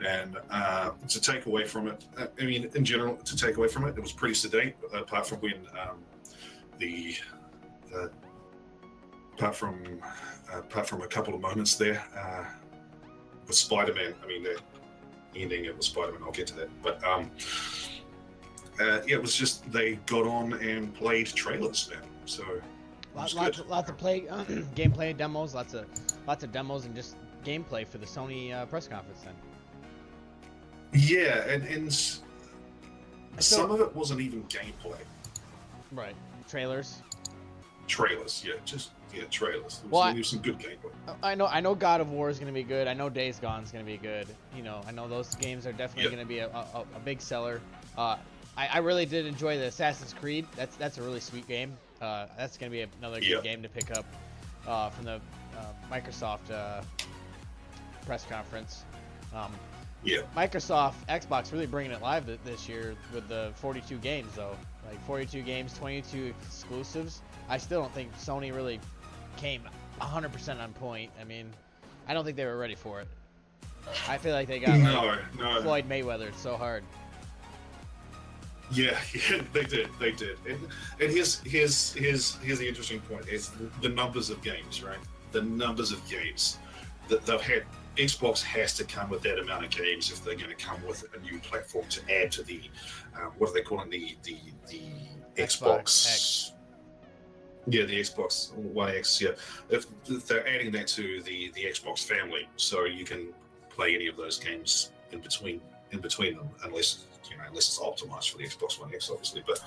And to take away from it, I mean, in general, to take away from it, it was pretty sedate, apart from when the uh, apart from a couple of moments there with Spider-Man. I mean, the ending of Spider-Man. I'll get to that, but yeah, it was just they got on and played trailers then. So lots of play gameplay demos, lots of demos and just gameplay for the Sony press conference then. Yeah, and some of it wasn't even gameplay. Right. Trailers. Trailers, yeah, trailers. There was some good gameplay. I know God of War is going to be good. I know Days Gone is going to be good. You know, I know those games are definitely going to be a big seller. I really did enjoy the Assassin's Creed. That's a really sweet game. That's going to be another good game to pick up from the Microsoft press conference. Microsoft, Xbox really bringing it live this year with the 42 games though. Like 42 games, 22 exclusives. I still don't think Sony really came 100% on point. I mean, I don't think they were ready for it. I feel like they got Floyd Mayweather so hard. Yeah, they did. And here's the interesting point: is the numbers of games, right? The numbers of games that they've had. Xbox has to come with that amount of games if they're going to come with a new platform to add to the what are they calling the Xbox X. Yeah, the Xbox One X. Yeah, if they're adding that to the Xbox family, so you can play any of those games in between them, unless it's optimized for the Xbox One X, obviously. But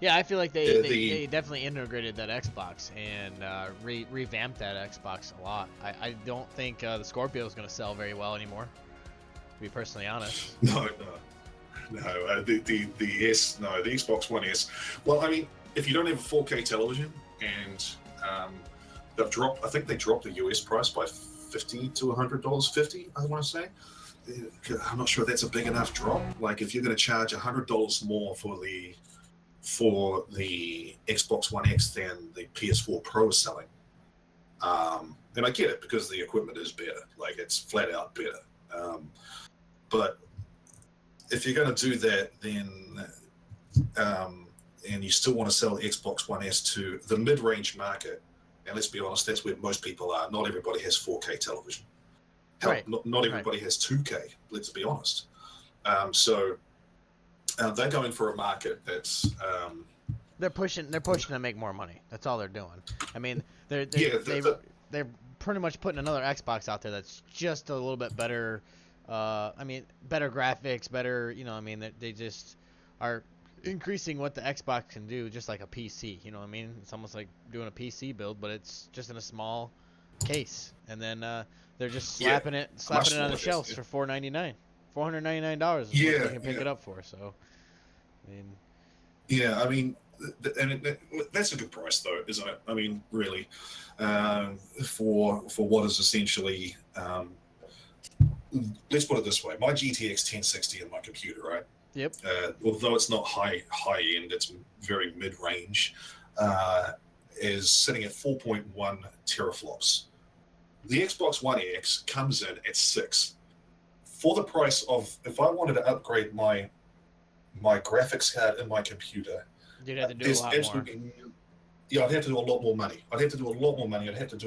yeah, I feel like they definitely integrated that Xbox and revamped that Xbox a lot. I don't think the Scorpio is going to sell very well anymore, to be personally honest. No. The Xbox One S. Well, I mean, if you don't have a 4K television, and I think they dropped the US price by $50 to $100, $50, I want to say. I'm not sure that's a big enough drop. Like, if you're going to charge $100 more for the Xbox One X than the PS4 Pro is selling, and I get it because the equipment is better. Like, it's flat out better. But if you're going to do that, then and you still want to sell the Xbox One S to the mid-range market, and let's be honest, that's where most people are. Not everybody has 4K television. Hell, Right. Not everybody has 2K. Let's be honest. So they're going for a market that's they're pushing to make more money. That's all they're doing. I mean, they're pretty much putting another Xbox out there that's just a little bit better. I mean, better graphics, better. You know, I mean, they just are increasing what the Xbox can do, just like a PC. You know what I mean? It's almost like doing a PC build, but it's just in a small case, and then they're just slapping it on the shelves for $499. $499 is what you can pick it up for. So, I mean, yeah, I mean, that's a good price, though, isn't it? I mean, really, for what is essentially, let's put it this way: my GTX 1060 in my computer, right? Yep. Although it's not high end, it's very mid range. Is sitting at 4.1 teraflops. The Xbox One X comes in at 6. For the price of, if I wanted to upgrade my graphics card in my computer, you'd have to do a lot more. Yeah, I'd have to do a lot more money. I'd have to do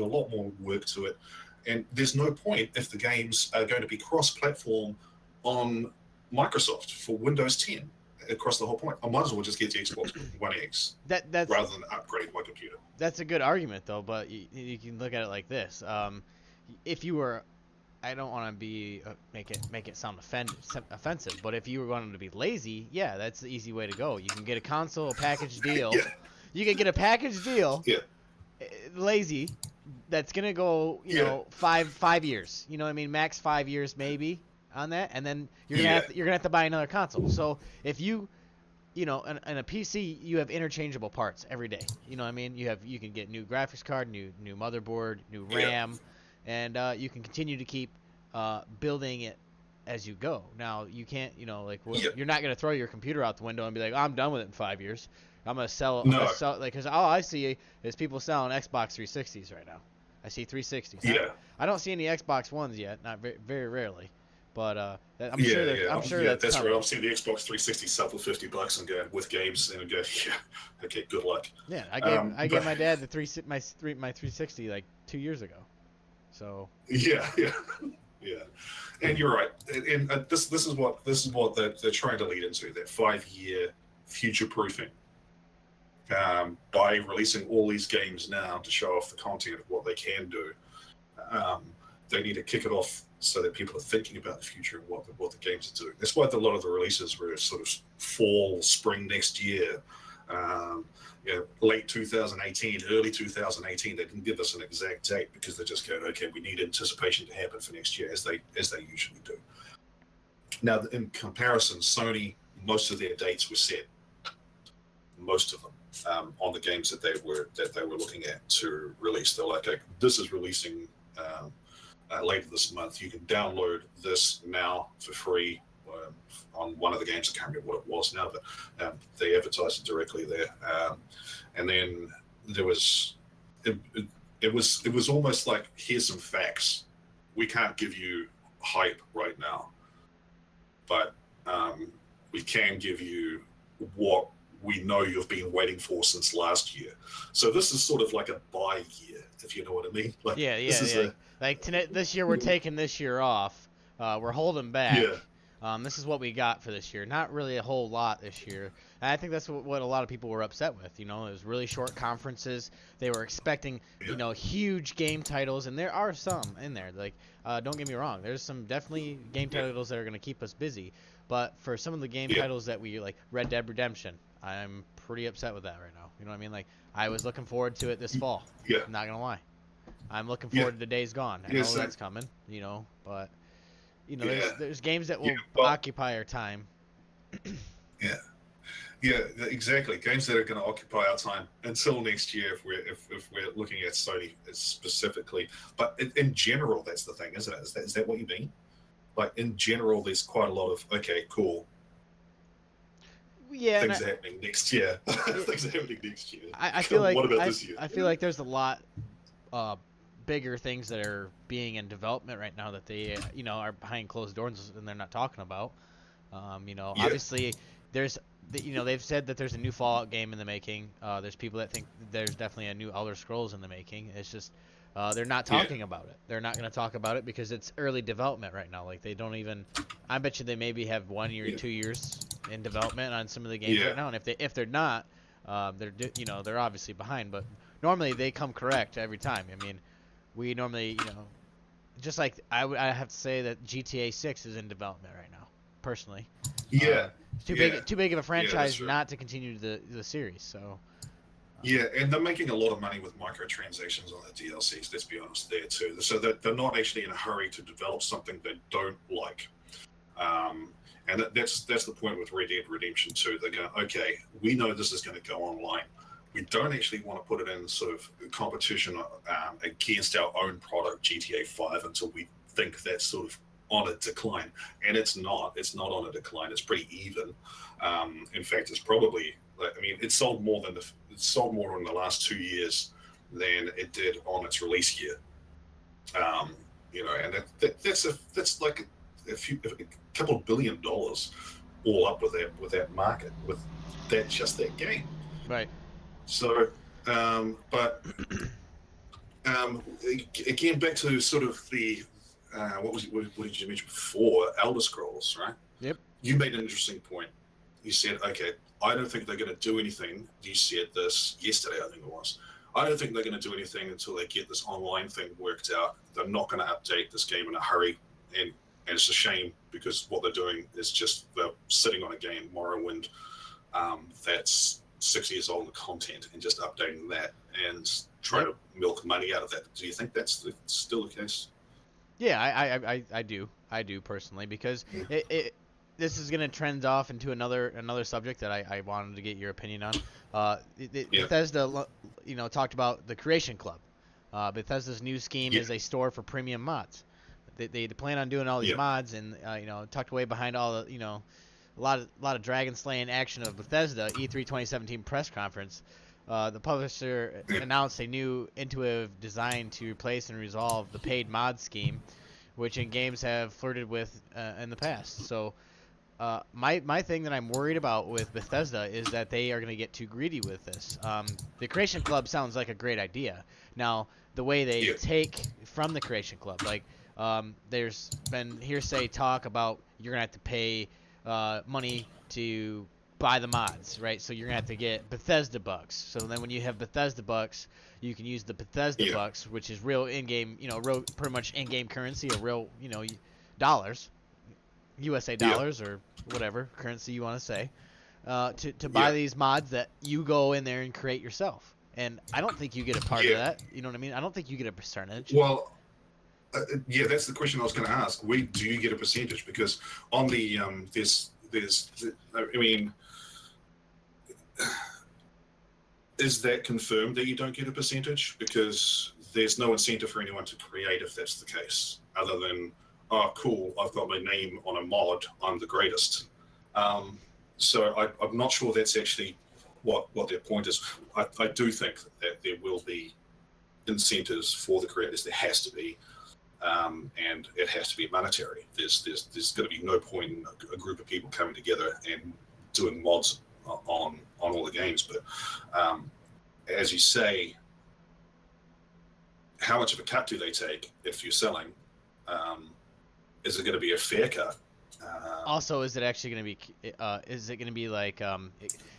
a lot more work to it. And there's no point if the games are going to be cross-platform on Microsoft for Windows 10 across the whole point. I might as well just get the Xbox One X rather than upgrade my computer. That's a good argument, though, but you can look at it like this. If you were, I don't want to be make it sound offensive, but if you were going to be lazy, yeah, that's the easy way to go. You can get a console, a package deal. Yeah. You can get a package deal. Yeah. Lazy, that's gonna go, you know, 5 years. You know what I mean? Max 5 years maybe on that, and then you're gonna have to buy another console. So if you know, in a PC, you have interchangeable parts every day. You know what I mean? You can get new graphics card, new motherboard, new RAM, and you can continue to keep building it as you go. Now you can't, you know, like you're not gonna throw your computer out the window and be like, oh, I'm done with it in 5 years. I'm gonna sell like, because all I see is people selling Xbox 360s right now. I see 360s. Yeah. I don't see any Xbox Ones yet, not very, very rarely. But I'm Yeah, sure yeah, I'm sure yeah. that's That's right. coming. I'm seeing the Xbox 360 sell for $50 and go with games and go, yeah, okay, good luck. Yeah, I gave But my dad my 360 like 2 years ago. So yeah, yeah, yeah. And you're right. And this is what they're trying to lead into, that 5 year future proofing. By releasing all these games now to show off the content of what they can do, um, they need to kick it off so that people are thinking about the future and what the games are doing. That's why a lot of the releases were sort of fall, spring next year, um, late 2018, early 2018. They didn't give us an exact date because they're just going, okay, we need anticipation to happen for next year, as they usually do. Now, in comparison, Sony, most of their dates were set, most of them, on the games that they were looking at to release. They're like, okay, this is releasing later this month. You can download this now for free on one of the games. I can't remember what it was now, but they advertised it directly there. And then there was it was almost like, here's some facts. We can't give you hype right now, but we can give you what we know you've been waiting for since last year. So this is sort of like a buy year, if you know what I mean. Like, yeah, this is like this year we're taking this year off. We're holding back. Yeah. This is what we got for this year. Not really a whole lot this year. And I think that's what a lot of people were upset with. You know, it was really short conferences. They were expecting, huge game titles, and there are some in there. Like, don't get me wrong, there's some definitely game titles that are going to keep us busy. But for some of the game titles that we like, Red Dead Redemption, I'm pretty upset with that right now. You know what I mean? Like, I was looking forward to it this fall. Yeah. I'm not gonna lie. I'm looking forward to Days Gone. I know that's coming. But there's games that will occupy our time. Yeah, exactly. Games that are going to occupy our time until next year, if we're looking at Sony specifically. But in general, that's the thing, isn't it? Is that what you mean? Like, in general, there's quite a lot of, okay, cool. Yeah, things are happening next year. Things are happening next year. I feel like what about this year? I feel like there's a lot bigger things that are being in development right now that they are behind closed doors and they're not talking about. Obviously they've said that there's a new Fallout game in the making. There's people that think there's definitely a new Elder Scrolls in the making. It's just they're not talking about it. They're not going to talk about it because it's early development right now. Like, they don't even. I bet you they maybe have 1 year, 2 years in development on some of the games right now. And if they're not, they're obviously behind. But normally they come correct every time. I mean, we normally just like I have to say that GTA 6 is in development right now, personally. Yeah. Too big of a franchise not to continue the series. So. Yeah, and they're making a lot of money with microtransactions on the DLCs, let's be honest, there too. So that they're not actually in a hurry to develop something they don't like. And that's the point with Red Dead Redemption 2. They're going, okay, we know this is going to go online. We don't actually want to put it in sort of competition against our own product, GTA 5, until we think that's sort of on a decline. And it's not. It's not on a decline. It's pretty even. In fact, it's probably... it sold more in the last 2 years than it did on its release year. And that's like a couple of $1 billion all up with that market, with that game. Right. So, but again, back to sort of the what did you mention before? Elder Scrolls, right? Yep. You made an interesting point. You said, okay, I don't think they're going to do anything. You said this yesterday, I think it was. I don't think they're going to do anything until they get this online thing worked out. They're not going to update this game in a hurry. And it's a shame, because what they're doing is just they're sitting on a game, Morrowind, that's 6 years old in content, and just updating that and trying to milk money out of that. Do you think that's still the case? Yeah, I do personally, because this is going to trend off into another subject that I wanted to get your opinion on. Bethesda, talked about the Creation Club. Bethesda's new scheme is a store for premium mods. They plan on doing all these mods, and tucked away behind all the a lot of dragon slaying action of Bethesda E3 2017 press conference. The publisher announced a new intuitive design to replace and resolve the paid mod scheme, which in games have flirted with in the past. So my thing that I'm worried about with Bethesda is that they are going to get too greedy with this. The Creation Club sounds like a great idea. Now, the way they Yeah. take from the Creation Club, like there's been hearsay talk about you're going to have to pay money to buy the mods, right? So you're going to have to get Bethesda bucks. So then when you have Bethesda bucks, you can use the Bethesda Yeah. bucks, which is real in-game, real pretty much in-game currency, or real, dollars. USA dollars or whatever currency you want to say, to buy these mods that you go in there and create yourself. And I don't think you get a part of that. You know what I mean? I don't think you get a percentage. Well, yeah, that's the question I was going to ask. Where do you get a percentage? Because on the I mean, is that confirmed that you don't get a percentage? Because there's no incentive for anyone to create if that's the case, other than, oh, cool, I've got my name on a mod, I'm the greatest. So I'm not sure that's actually what their point is. I do think that there will be incentives for the creators. There has to be, and it has to be monetary. There's going to be no point in a group of people coming together and doing mods on all the games. But as you say, how much of a cut do they take if you're selling? Is it going to be a fair cut? Also, is it actually going to be? Is it going to be like?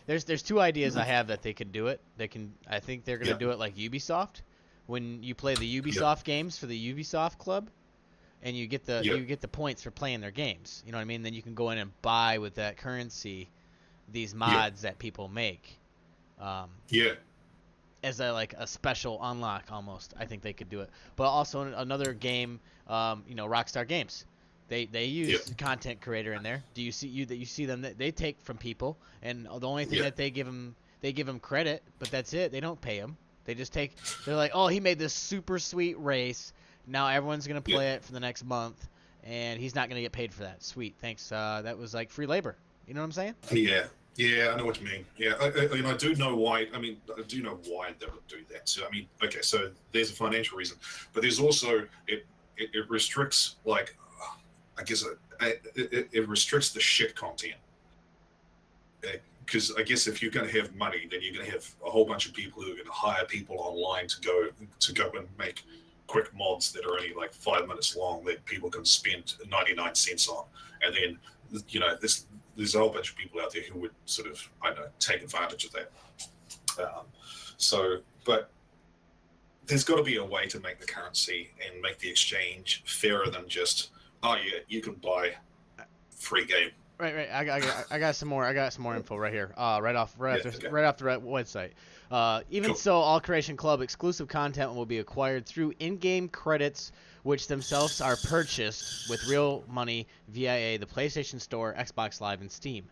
There's two ideas I have that they could do it. I think they're going to do it like Ubisoft. When you play the Ubisoft games for the Ubisoft Club, and you get the points for playing their games. You know what I mean? Then you can go in and buy with that currency these mods that people make. As a special unlock almost. I think they could do it. But also another game, Rockstar Games. They use content creator in there. Do you see them? They take from people, and the only thing that they give them credit, but that's it. They don't pay them. They just take. They're like, oh, he made this super sweet race. Now everyone's gonna play it for the next month, and he's not gonna get paid for that. Sweet, thanks. That was like free labor. You know what I'm saying? Yeah, I know what you mean. Yeah, I do know why. I mean, I do know why they would do that. So I mean, okay, so there's a financial reason, but there's also it restricts, like, I guess it restricts the shit content. Because I guess if you're going to have money, then you're going to have a whole bunch of people who are going to hire people online to go and make quick mods that are only like 5 minutes long that people can spend 99 cents on, and then there's a whole bunch of people out there who would sort of, I don't know, take advantage of that. But there's got to be a way to make the currency and make the exchange fairer than just, oh yeah, you can buy free game. Right. I got some more info right here. Right off the website. Even so, all Creation Club exclusive content will be acquired through in-game credits, which themselves are purchased with real money via the PlayStation Store, Xbox Live, and Steam.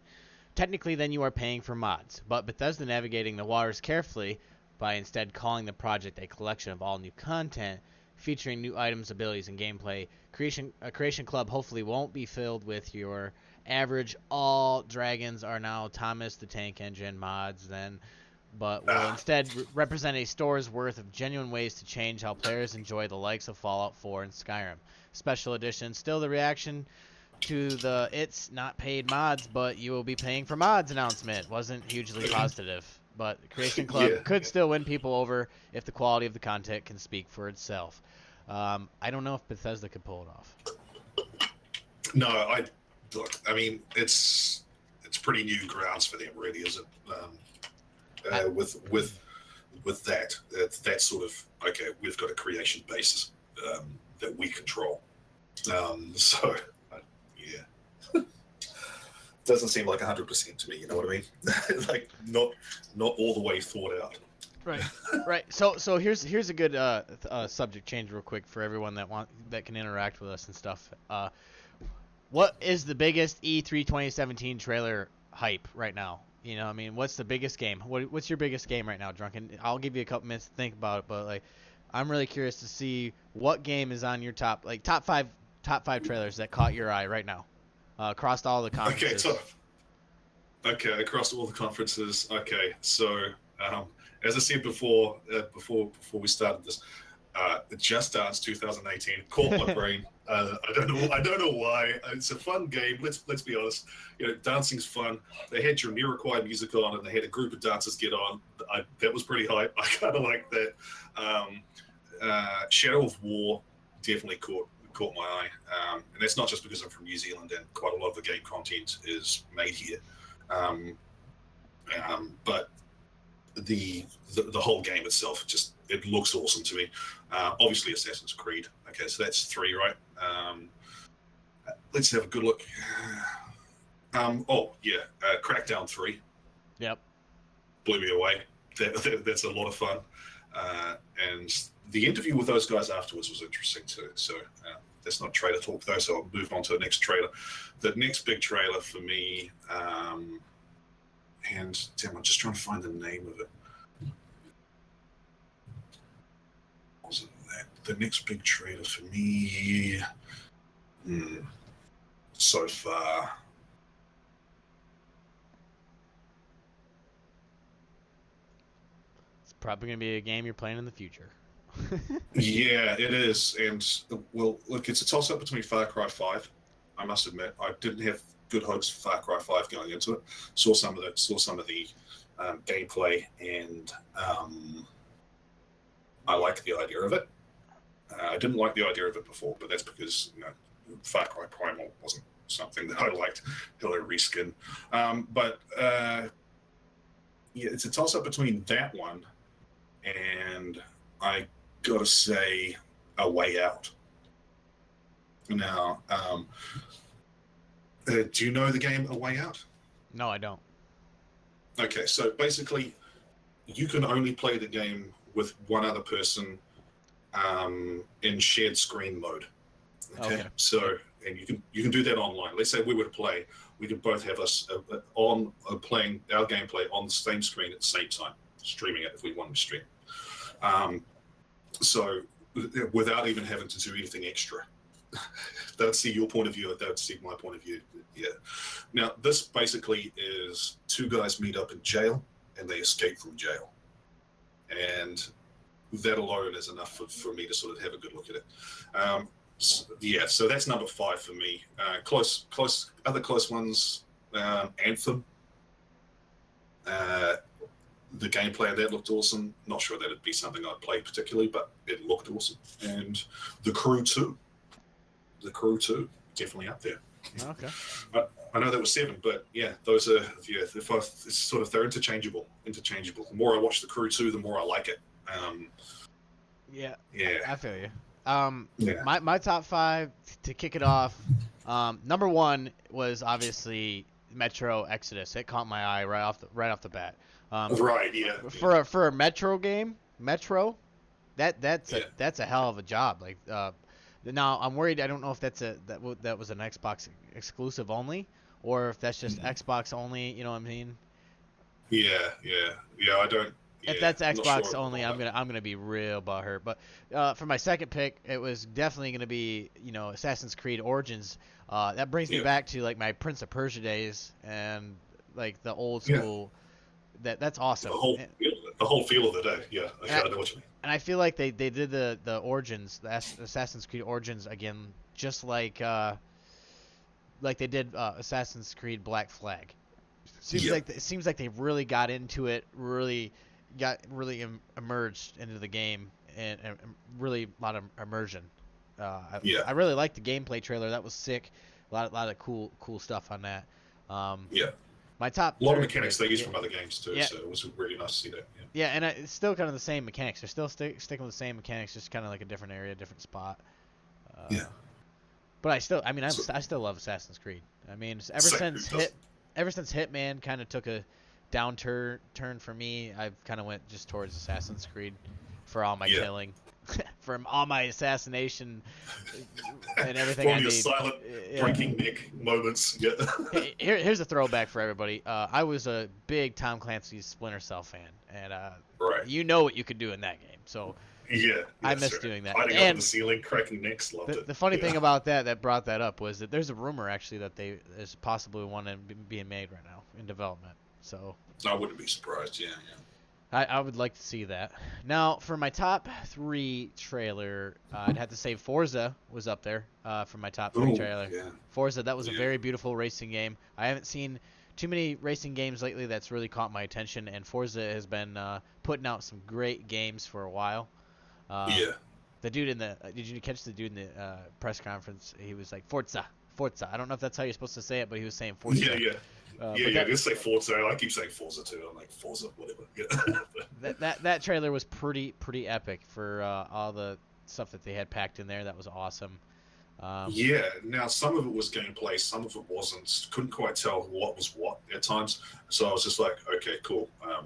Technically, then you are paying for mods, but Bethesda navigating the waters carefully by instead calling the project a collection of all new content featuring new items, abilities, and gameplay. Creation Club hopefully won't be filled with your average all dragons are now Thomas the Tank Engine mods then, but will instead represent a store's worth of genuine ways to change how players enjoy the likes of Fallout 4 and Skyrim. Special edition, still the reaction to the it's not paid mods, but you will be paying for mods announcement wasn't hugely positive. But Creation Club could still win people over if the quality of the content can speak for itself. I don't know if Bethesda could pull it off. No, I mean, it's pretty new grounds for them, really, isn't it? With that sort of, okay, we've got a creation basis that we control. Doesn't seem like 100% to me. You know what I mean? Like not all the way thought out. Right. So here's a good subject change real quick for everyone that can interact with us and stuff. What is the biggest E3 2017 trailer hype right now? You know, I mean, what's the biggest game? What's your biggest game right now, Drunken? I'll give you a couple minutes to think about it, but like, I'm really curious to see what game is on your top five trailers that caught your eye right now, across all the conferences. Okay, across all the conferences. Okay, so as I said before we started this, Just Dance 2018 caught my brain. I don't know why. It's a fun game. Let's be honest. Dancing's fun. They had your near-required music on, and they had a group of dancers get on. That was pretty hype. I kind of like that. Shadow of War definitely caught my eye, and that's not just because I'm from New Zealand and quite a lot of the game content is made here. But the whole game itself it looks awesome to me. Obviously Assassin's Creed. Okay, so that's 3, right? Let's have a good look. Crackdown 3. Yep. Blew me away. That's a lot of fun. And the interview with those guys afterwards was interesting too. So that's not trailer talk though, so I'll move on to the next trailer. The next big trailer for me, and damn, I'm just trying to find the name of it. Wasn't that the next big trailer for me? So far. It's probably going to be a game you're playing in the future. Yeah, it is. And, well, look, it's a toss-up between Far Cry 5. I must admit, I didn't have good hopes for Far Cry 5 going into it. Saw some of the gameplay, and I like the idea of it. I didn't like the idea of it before, but that's because Far Cry Primal wasn't something that I liked. Hello, reskin. It's a toss-up between that one and I gotta say A Way Out. Now, do you know the game A Way Out? No, I don't. Okay, so basically, you can only play the game with one other person in shared screen mode. Okay. So, and you can do that online. Let's say we were to play, we could both have us playing our gameplay on the same screen at the same time, streaming it if we wanted to stream. So, without even having to do anything extra. They'd see your point of view, they'd see my point of view. Yeah. Now, this basically is two guys meet up in jail and they escape from jail. And that alone is enough for me to sort of have a good look at it. So that's number 5 for me. Other close ones, Anthem. The gameplay of that looked awesome. Not sure that it'd be something I'd play particularly, but it looked awesome. And The Crew 2. The Crew 2, definitely up there. Okay. I know that was 7, but yeah, those are they're interchangeable. The more I watch The Crew 2, the more I like it. Yeah. Yeah. I feel you. My top 5 to kick it off. Number 1 was obviously Metro Exodus. It caught my eye right off the bat. Right. Yeah. For a Metro game, that's a hell of a job. Like. Now I'm worried. I don't know if that was an Xbox exclusive only, or if that's just Xbox only. You know what I mean? Yeah. I don't. Yeah, if that's Xbox sure only, I'm gonna be real butthurt. But for my second pick, it was definitely gonna be Assassin's Creed Origins. That brings me back to like my Prince of Persia days and like the old school. That's awesome. The whole feel of the day. Yeah, I know what you mean. And I feel like they did the Origins, the Assassin's Creed Origins again, just like they did Assassin's Creed Black Flag. It seems like they really got into it, really emerged into the game, and really a lot of immersion. I really liked the gameplay trailer. That was sick. A lot of cool stuff on that. My top. A lot of mechanics they use from other games too, so it was really nice to see that. Yeah, and it's still kind of the same mechanics. They're still sticking with the same mechanics, just kind of like a different area, different spot. But I still love Assassin's Creed. I mean, ever since Hitman kind of took a downturn for me, I've kind of went just towards Assassin's Creed for all my killing, for all my assassination and everything. For your silent breaking neck moments. Yeah. Here's a throwback for everybody. I was a big Tom Clancy's Splinter Cell fan, and you know what you could do in that game. So I miss doing that. Hiding up in the ceiling, cracking necks, loved it. The funny thing about that brought that up was that there's a rumor actually that there's possibly one being made right now in development. So I wouldn't be surprised. Yeah. I would like to see that. Now, for my top 3 trailer, I'd have to say Forza was up there for my top 3 Oh, trailer. yeah. Forza, that was a Yeah. very beautiful racing game. I haven't seen too many racing games lately that's really caught my attention, and Forza has been putting out some great games for a while. Yeah. The dude in the did you catch the dude in the press conference? He was like Forza, Forza. I don't know if that's how you're supposed to say it, but he was saying Yeah, Forza. yeah. But that, Just say Forza. I keep saying Forza too. I'm like Forza, whatever. Yeah. that trailer was pretty epic for all the stuff that they had packed in there. That was awesome. Yeah. Now, some of it was gameplay, some of it wasn't. Couldn't quite tell what was what at times. So I was just like, okay, cool. I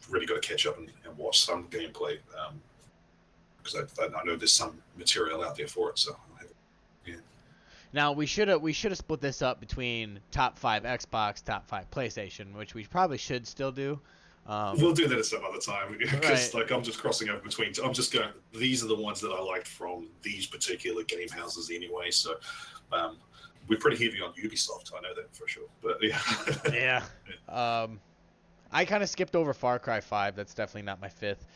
really got to catch up and watch some gameplay because I know there's some material out there for it. So yeah. Now we should have split this up between top 5 Xbox, top 5 PlayStation, which we probably should still do. We'll do that at some other time because, Right. like, I'm just crossing over between. I'm just going. These are the ones that I liked from these particular game houses, anyway. So, we're pretty heavy on Ubisoft. I know that for sure. But yeah. Yeah. I kind of skipped over Far Cry 5. That's definitely not my 5th.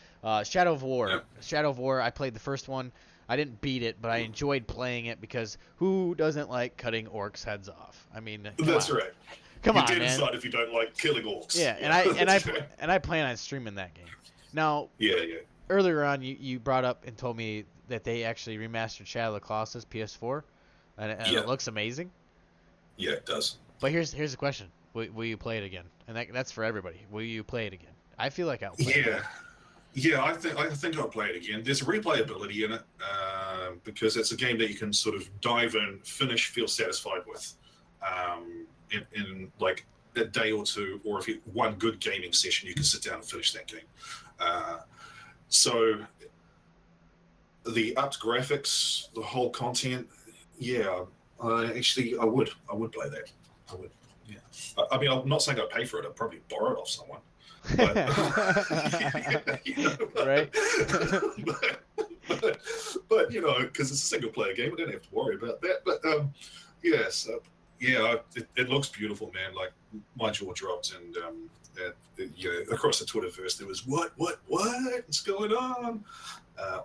Shadow of War. Yeah. Shadow of War. I played the first one. I didn't beat it, but I enjoyed playing it because who doesn't like cutting orcs' heads off? I mean, That's on. right. Come You're on, dead man. inside if you don't like killing orcs. Yeah, and I plan on streaming that game. Now, yeah. earlier on, you brought up and told me that they actually remastered Shadow of the Colossus PS4, and it looks amazing. Yeah, it does. But here's the question: will you play it again? And that's for everybody. Will you play it again? I feel like I'll play it. Yeah, I think I'll play it again. There's replayability in it because it's a game that you can sort of dive in, finish, feel satisfied with in like a day or two, or if you one good gaming session, you can sit down and finish that game. So the upped graphics, the whole content, yeah, I would play that. I would. Yeah. I mean, I'm not saying I'd pay for it. I'd probably borrow it off someone. But, Right. but you know, because it's a single player game, I don't have to worry about that. But it looks beautiful, man. Like my jaw dropped, and across the Twitterverse there was what's going on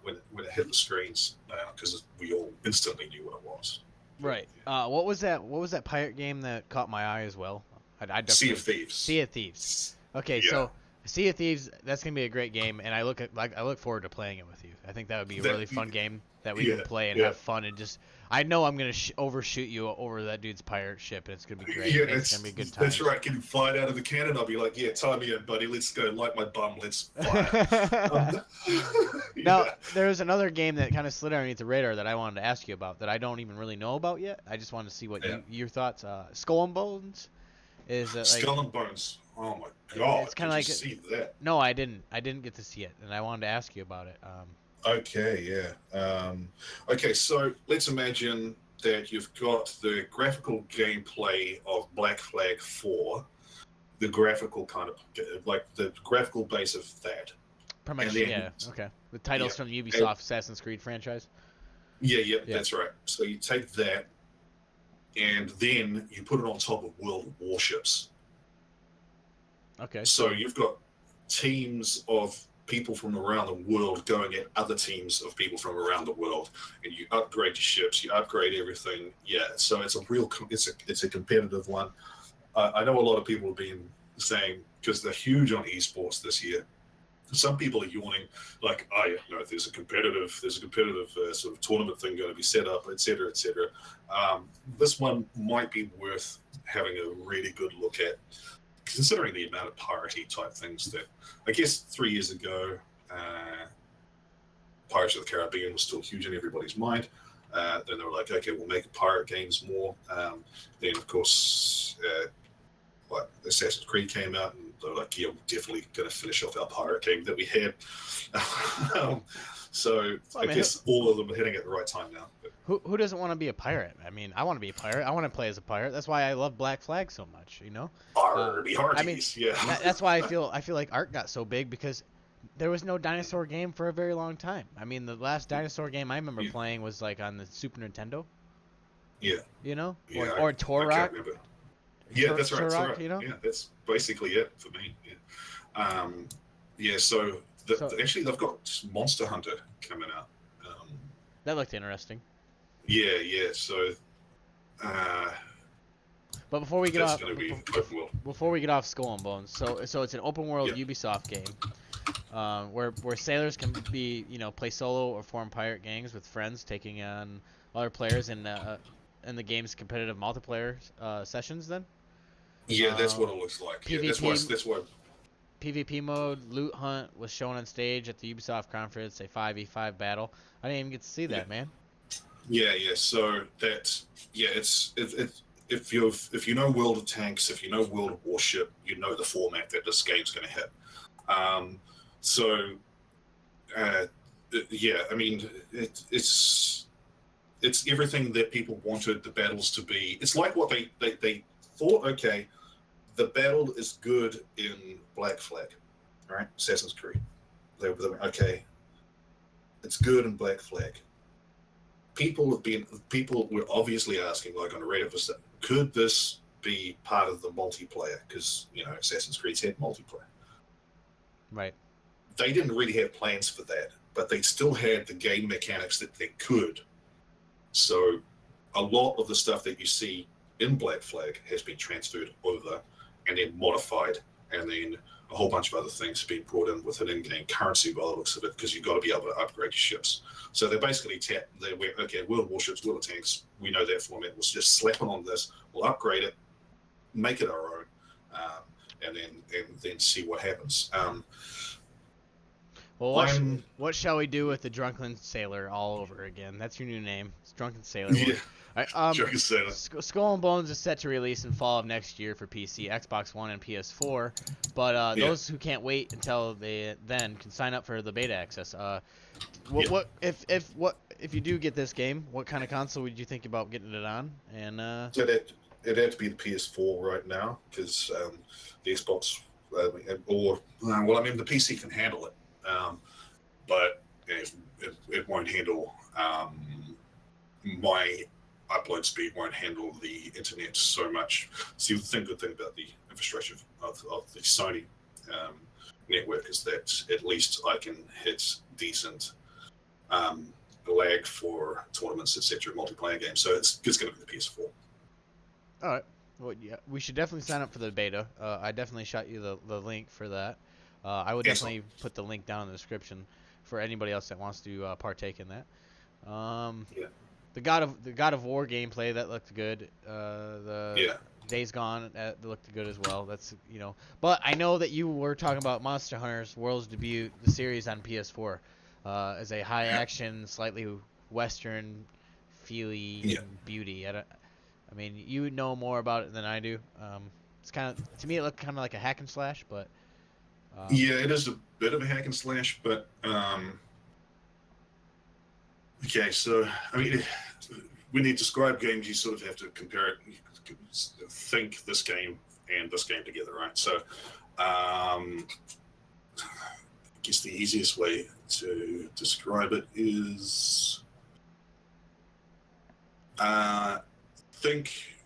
when it hit the screens because we all instantly knew what it was. Right. What was that pirate game that caught my eye as well? I Sea of Thieves. Sea of Thieves. Okay, Yeah. so Sea of Thieves, that's gonna be a great game, and I look forward to playing it with you. I think that would be a really fun game that we can play and have fun and just. I know I'm gonna overshoot you over that dude's pirate ship, and it's gonna be great. Yeah, it's gonna be good times. That's right. Can you fly it out of the cannon? I'll be like, yeah, tie me in, buddy. Let's go. Light my bum. Let's fly. Now, there's another game that kind of slid underneath the radar that I wanted to ask you about that I don't even really know about yet. I just wanted to see what your thoughts. Skull and Bones is Skull and Bones. Oh my god! It's kind of like see that. No, I didn't. I didn't get to see it, and I wanted to ask you about it. Okay, yeah. Okay, so let's imagine that you've got the graphical gameplay of Black Flag 4, the graphical kind of like the graphical base of that. Pretty much, then, yeah. Okay. With titles from the Ubisoft Assassin's Creed franchise. Yeah, that's right. So you take that, and then you put it on top of World of Warships. Okay. So you've got teams of people from around the world going at other teams of people from around the world, and you upgrade your ships, you upgrade everything. Yeah, so it's a competitive one. I know a lot of people have been saying, because they're huge on esports this year, some people are yawning like, oh yeah, no, there's a competitive sort of tournament thing going to be set up, etc., etc. This one might be worth having a really good look at, considering the amount of parity type things that I guess 3 years ago, Pirates of the Caribbean was still huge in everybody's mind. Then they were like, okay, we'll make pirate games more. Then of course, Assassin's Creed came out, and they were like, yeah, we're definitely going to finish off our pirate game that we had. I guess all of them are hitting at the right time now. But, who doesn't want to be a pirate? I mean, I want to be a pirate. I want to play as a pirate. That's why I love Black Flag so much. You know. I mean, yeah. That's why I feel like art got so big, because there was no dinosaur game for a very long time. I mean, the last dinosaur game I remember playing was like on the Super Nintendo. Yeah. You know, yeah, or Turok. Yeah, that's right. Turok, you know. Yeah, that's basically it for me. Yeah. Yeah, so, So actually they've got Monster Hunter coming out. that looked interesting. Yeah. So uh, But before we get that's off, going to be open world. before we get off Skull and Bones, so it's an open world Yeah, Ubisoft game, where sailors can be, play solo or form pirate gangs with friends, taking on other players in the game's competitive multiplayer sessions. Then yeah, that's uh, what it looks like. Yeah, PvP that's why. PvP mode loot hunt was shown on stage at the Ubisoft conference, a 5v5 battle. I didn't even get to see Yeah, that, man. yeah. So that, yeah, if you know World of Tanks, if you know World of Warship, you know the format that this game's going to hit. Um, so uh, yeah, I mean, it's everything that people wanted the battles to be. It's like what they thought. Okay, the battle is good in Black Flag, right? Assassin's Creed. Okay, it's good in Black Flag. People were obviously asking, like on Reddit, could this be part of the multiplayer? Because Assassin's Creed's had multiplayer. Right. They didn't really have plans for that, but they still had the game mechanics that they could. So a lot of the stuff that you see in Black Flag has been transferred over and then modified, and then a whole bunch of other things have been brought in with an in-game currency by the looks of it, because you've got to be able to upgrade your ships. So they basically they went, okay, World of Warships, World of Tanks, we know that format. We'll just slap it on this, we'll upgrade it, make it our own, and then see what happens. Well, what shall we do with the Drunken Sailor all over again? That's your new name. It's Drunken Sailor. Yeah, all right, Drunken Sailor. Skull and Bones is set to release in fall of next year for PC, Xbox One, and PS4. But those who can't wait until then can sign up for the beta access. If you do get this game, what kind of console would you think about getting it on? And So it had to be the PS4 right now, because the Xbox, the PC can handle it. But it won't handle my upload speed, won't handle the internet so much. See, the good thing about the infrastructure of the Sony network is that at least I can hit decent lag for tournaments, etc., multiplayer games. So it's going to be the PS4. all right. Well, yeah, we should definitely sign up for the beta. I definitely shot you the link for that. I would definitely put the link down in the description for anybody else that wants to partake in that. Yeah. The God of War gameplay, that looked good. Days Gone, that looked good as well. That's But I know that you were talking about Monster Hunter's World's debut, the series on PS4, as a high action, slightly western, feely beauty. I mean, you would know more about it than I do. It's to me, it looked kind of like a hack and slash, but. Yeah, it is a bit of a hack and slash, but okay. So I mean, when you describe games, you sort of have to compare it. Think this game and this game together, right? So I guess the easiest way to describe it is think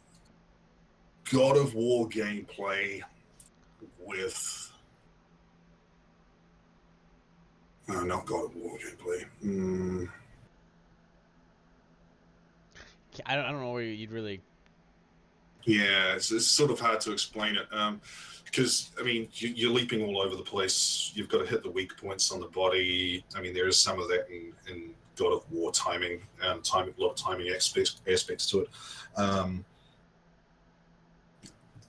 God of War gameplay with. Not God of War gameplay. I don't know where you'd really. Yeah, it's sort of hard to explain it, because I mean you're leaping all over the place. You've got to hit the weak points on the body. I mean, there is some of that in God of War timing, a lot of timing aspects to it.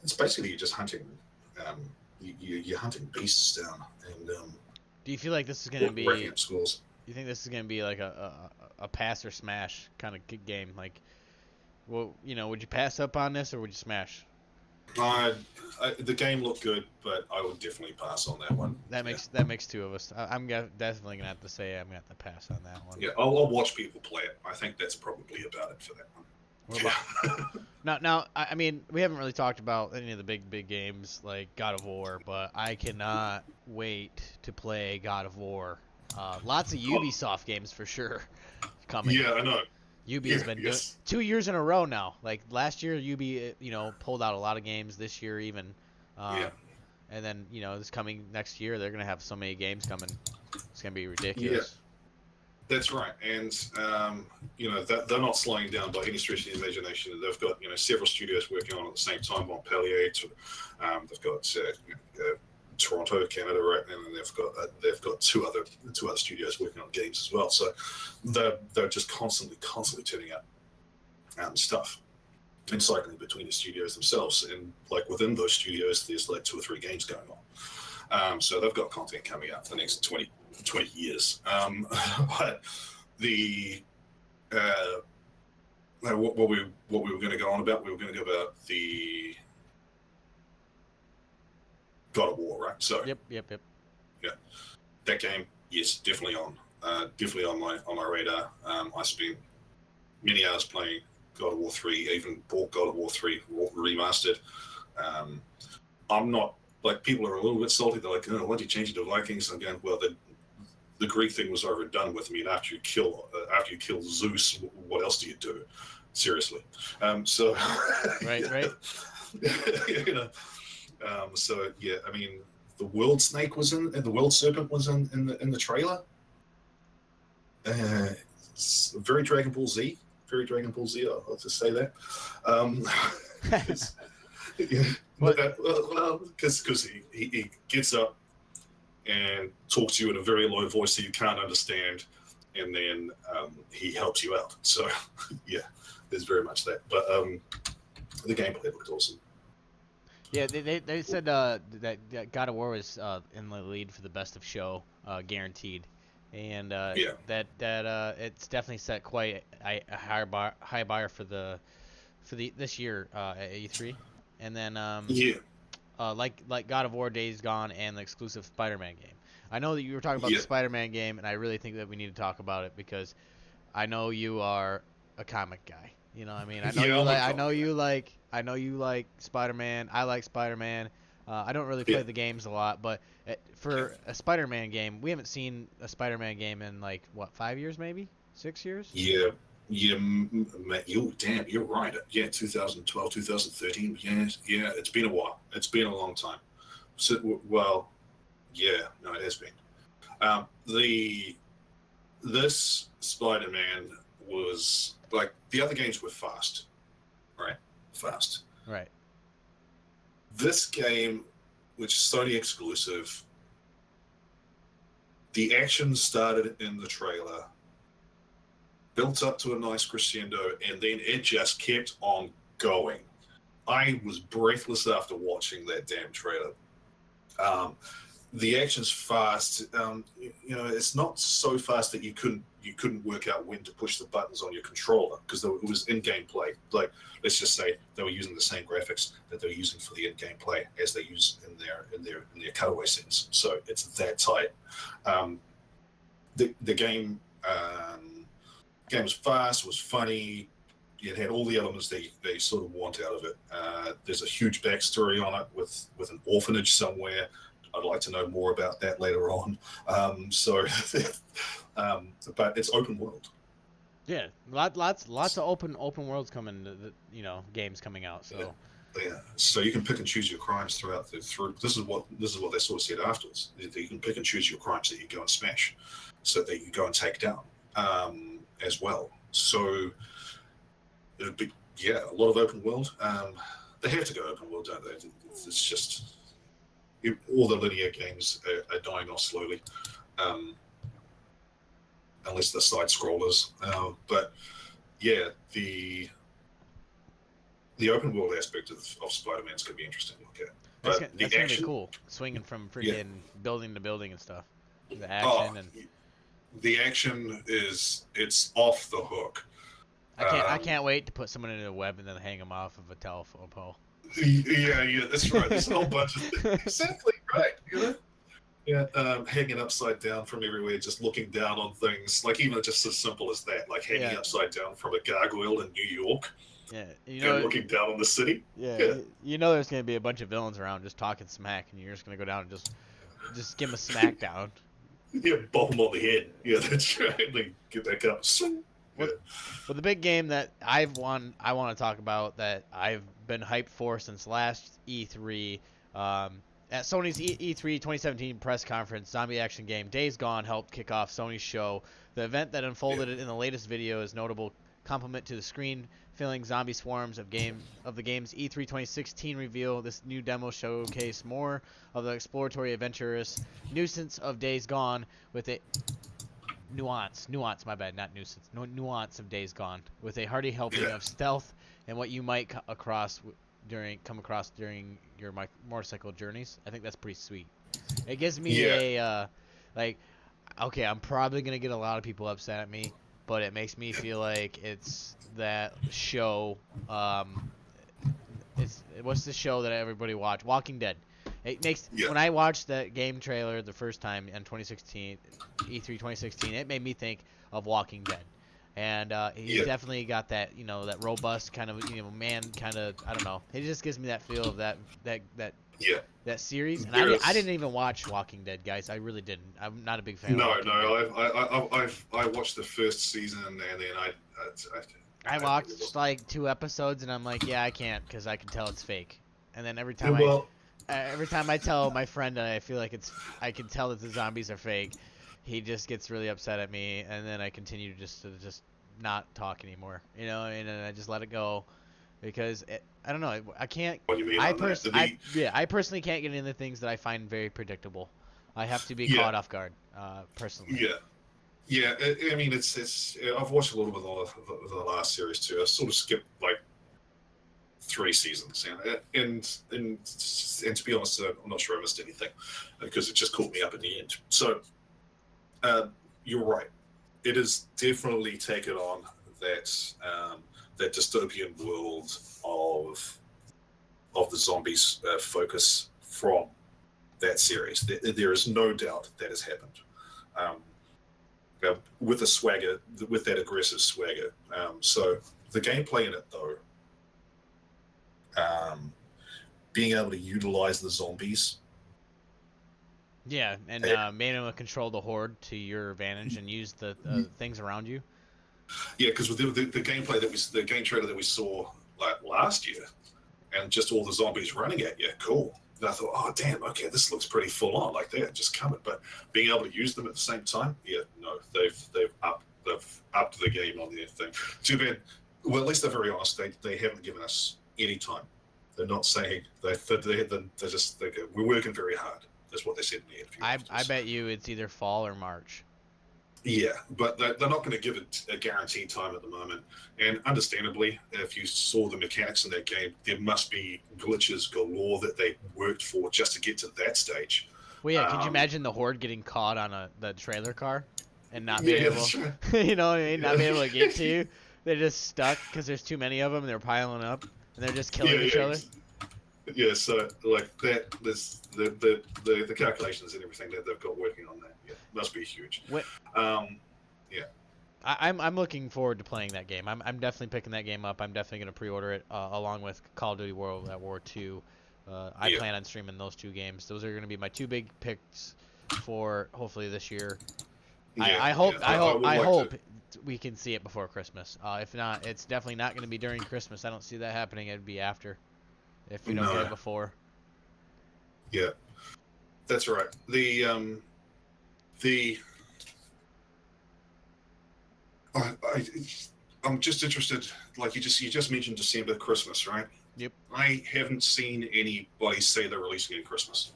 It's basically you're just hunting. You're hunting beasts down, and do you feel like this is gonna be? Racking up scores. You think this is gonna be like a pass or smash kind of game? Like, well, would you pass up on this or would you smash? The game looked good, but I would definitely pass on that one. That makes two of us. I'm definitely gonna have to say I'm gonna have to pass on that one. Yeah, I'll watch people play it. I think that's probably about it for that one. Now, I mean, we haven't really talked about any of the big games like God of War, but I cannot wait to play God of War. Lots of Ubisoft games for sure coming. Yeah, I know. Ubi has been doing 2 years in a row now. Like last year, Ubi, pulled out a lot of games. This year, even. And then this coming next year, they're gonna have so many games coming. It's gonna be Yeah, ridiculous. that's right. And they're not slowing down by any stretch of the imagination. They've got several studios working on it at the same time. Montpellier, they've got Toronto, Canada, right, and then they've got two other studios working on games as well. So they're just constantly turning out stuff and cycling between the studios themselves. And like within those studios, there's like 2 or 3 games going on. So they've got content coming out for the next 20 years. But the what we were going to go on about, we were going to go about the God of War, right? So Yep. yeah, that game, yes, definitely on my radar. I spent many hours playing God of War 3, even bought God of War 3 remastered. I'm not, like, people are a little bit salty. They're like, oh, why'd you change it to Vikings? I'm going, well, the Greek thing was overdone with me. And after you kill Zeus, what else do you do? Seriously. So Right. So yeah, I mean, the World Snake was in, and the World Serpent was in the trailer. It's very Dragon Ball Z. I'll just say that. Because he gets up and talks to you in a very low voice that you can't understand, and then he helps you out. So yeah, there's very much that. But the gameplay looked awesome. Yeah, they said that God of War was in the lead for the best of show, guaranteed, and that it's definitely set quite a high bar for this year at E3, and then like God of War, Days Gone, and the exclusive Spider-Man game. I know that you were talking about the Spider-Man game, and I really think that we need to talk about it because I know you are a comic guy. You know what I mean? I know you like Spider-Man. I like Spider-Man. I don't really play the games a lot, but for a Spider-Man game, we haven't seen a Spider-Man game in like what, 5 years, maybe 6 years? Yeah, you're right. Yeah, 2012, 2013. Yeah, it's been a while. It's been a long time. So, well, yeah, no, it has been. This Spider-Man was like, the other games were fast, right? Right. This game, which is Sony exclusive, the action started in the trailer, built up to a nice crescendo, and then it just kept on going. I was breathless after watching that damn trailer. The action's fast. It's not so fast that you couldn't work out when to push the buttons on your controller, because it was in-game play. Like, let's just say they were using the same graphics that they're using for the in-game play as they use in their cutaway scenes. So it's that tight. The game was fast, was funny. It had all the elements they sort of want out of it. There's a huge backstory on it with an orphanage somewhere. I'd like to know more about that later on. But it's open world. Yeah, lots of open worlds coming. Games coming out. So yeah, so you can pick and choose your crimes throughout This is what they sort of said afterwards. You can pick and choose your crimes that you go and smash, so that you go and take down as well. So it'd be a lot of open world. They have to go open world, don't they? It's just, all the linear games are dying off slowly, unless they're side scrollers. But yeah, the open world aspect of Spider-Man's going to be interesting to look at. That's But gonna be cool. Swinging from freaking building to building and stuff. The action the action it's off the hook. I can't wait to put someone in a web and then hang them off of a telephone pole. Yeah, that's right. There's a whole bunch of things. Exactly right. Hanging upside down from everywhere, just looking down on things, like even just as simple as that, like hanging upside down from a gargoyle in New York. Yeah, looking down on the city. Yeah, there's gonna be a bunch of villains around just talking smack, and you're just gonna go down and just give them a smack down. Yeah, bop them on the head. Yeah, that's right. Like, get back up. Well, the big game that I want to talk about, that I've been hyped for since last E3, At Sony's E3 2017 press conference, zombie action game Days Gone helped kick off Sony's show. The event that unfolded in the latest video is notable complement to the screen-filling zombie swarms of the game's E3 2016 reveal. This new demo showcased more of the exploratory, adventurous nuisance of Days Gone with a nuance, my bad, not nuisance, nuance of Days Gone with a hearty helping of stealth and what you might come across during your motorcycle journeys. I think that's pretty sweet. It gives me a like, okay, I'm probably gonna get a lot of people upset at me, but it makes me feel like it's that show. What's the show that everybody watched? Walking Dead. It makes when I watched that game trailer the first time in 2016, E3 2016, it made me think of Walking Dead. And he's definitely got that, that robust kind of, man, kind of, I don't know. It just gives me that feel of that series. And I didn't even watch Walking Dead, guys. I really didn't. I'm not a big fan. I watched the first season and then I watched like 2 episodes and I'm like, yeah, I can't because I can tell it's fake. And then every time I tell my friend I feel like I can tell that the zombies are fake, he just gets really upset at me, and then I continue to just not talk anymore, and I just let it go, because I don't know, I can't. What do you mean? I personally can't get into things that I find very predictable. I have to be caught off guard, personally. Yeah. I mean, it's. I've watched a little bit of the last series too. I sort of skipped like 3 seasons, and to be honest, I'm not sure I missed anything because it just caught me up at the end. So. You're right. It has definitely taken on that dystopian world of the zombies focus from that series. There is no doubt that has happened. With the swagger, with that aggressive swagger. So the gameplay in it, though, being able to utilize the zombies. Yeah, and being able to control the horde to your advantage and use the things around you. Yeah, because with the gameplay the game trailer that we saw like last year, and just all the zombies running at you, cool. And I thought, oh damn, okay, this looks pretty full on, like they're just coming. But being able to use them at the same time, they've upped the game on their thing. Too bad. Well, at least they're very honest. They haven't given us any time. They're not saying they're just we're working very hard. That's what they said in the interview. I bet you it's either fall or March. Yeah, but they're not going to give it a guaranteed time at the moment. And understandably, if you saw the mechanics in that game, there must be glitches galore that they worked for just to get to that stage. Well, yeah, could you imagine the horde getting caught on the trailer car and not being able, you know what I mean, not being able to get to you? They're just stuck because there's too many of them and they're piling up and they're just killing each other. Yeah, so like that, the calculations and everything that they've got working on that, must be huge. I'm looking forward to playing that game. I'm definitely picking that game up. I'm definitely going to pre-order it along with Call of Duty World at War 2. I plan on streaming those 2 games. Those are going to be my 2 big picks for hopefully this year. I hope we can see it before Christmas. If not, it's definitely not going to be during Christmas. I don't see that happening. It'd be after. If we don't get it before. Yeah, that's right. I'm just interested. Like you just mentioned December, Christmas, right? Yep. I haven't seen anybody say they're releasing it in Christmas.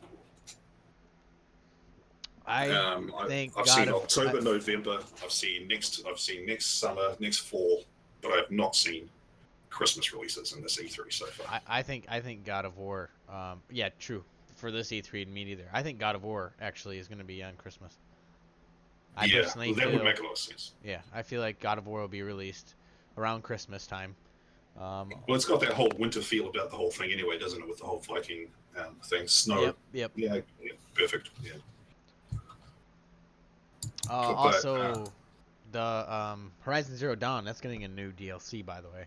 I've seen October, November. I've seen next summer, next fall, but I've not seen Christmas releases in this E3 so far. I think God of War. Yeah, true. For this E3, me neither. I think God of War actually is going to be on Christmas. That would make a lot of sense. Yeah, I feel like God of War will be released around Christmas time. Well, it's got that whole winter feel about the whole thing anyway, doesn't it? With the whole Viking thing, snow. Yep. Yeah, perfect. Yeah. The Horizon Zero Dawn, that's getting a new DLC, by the way.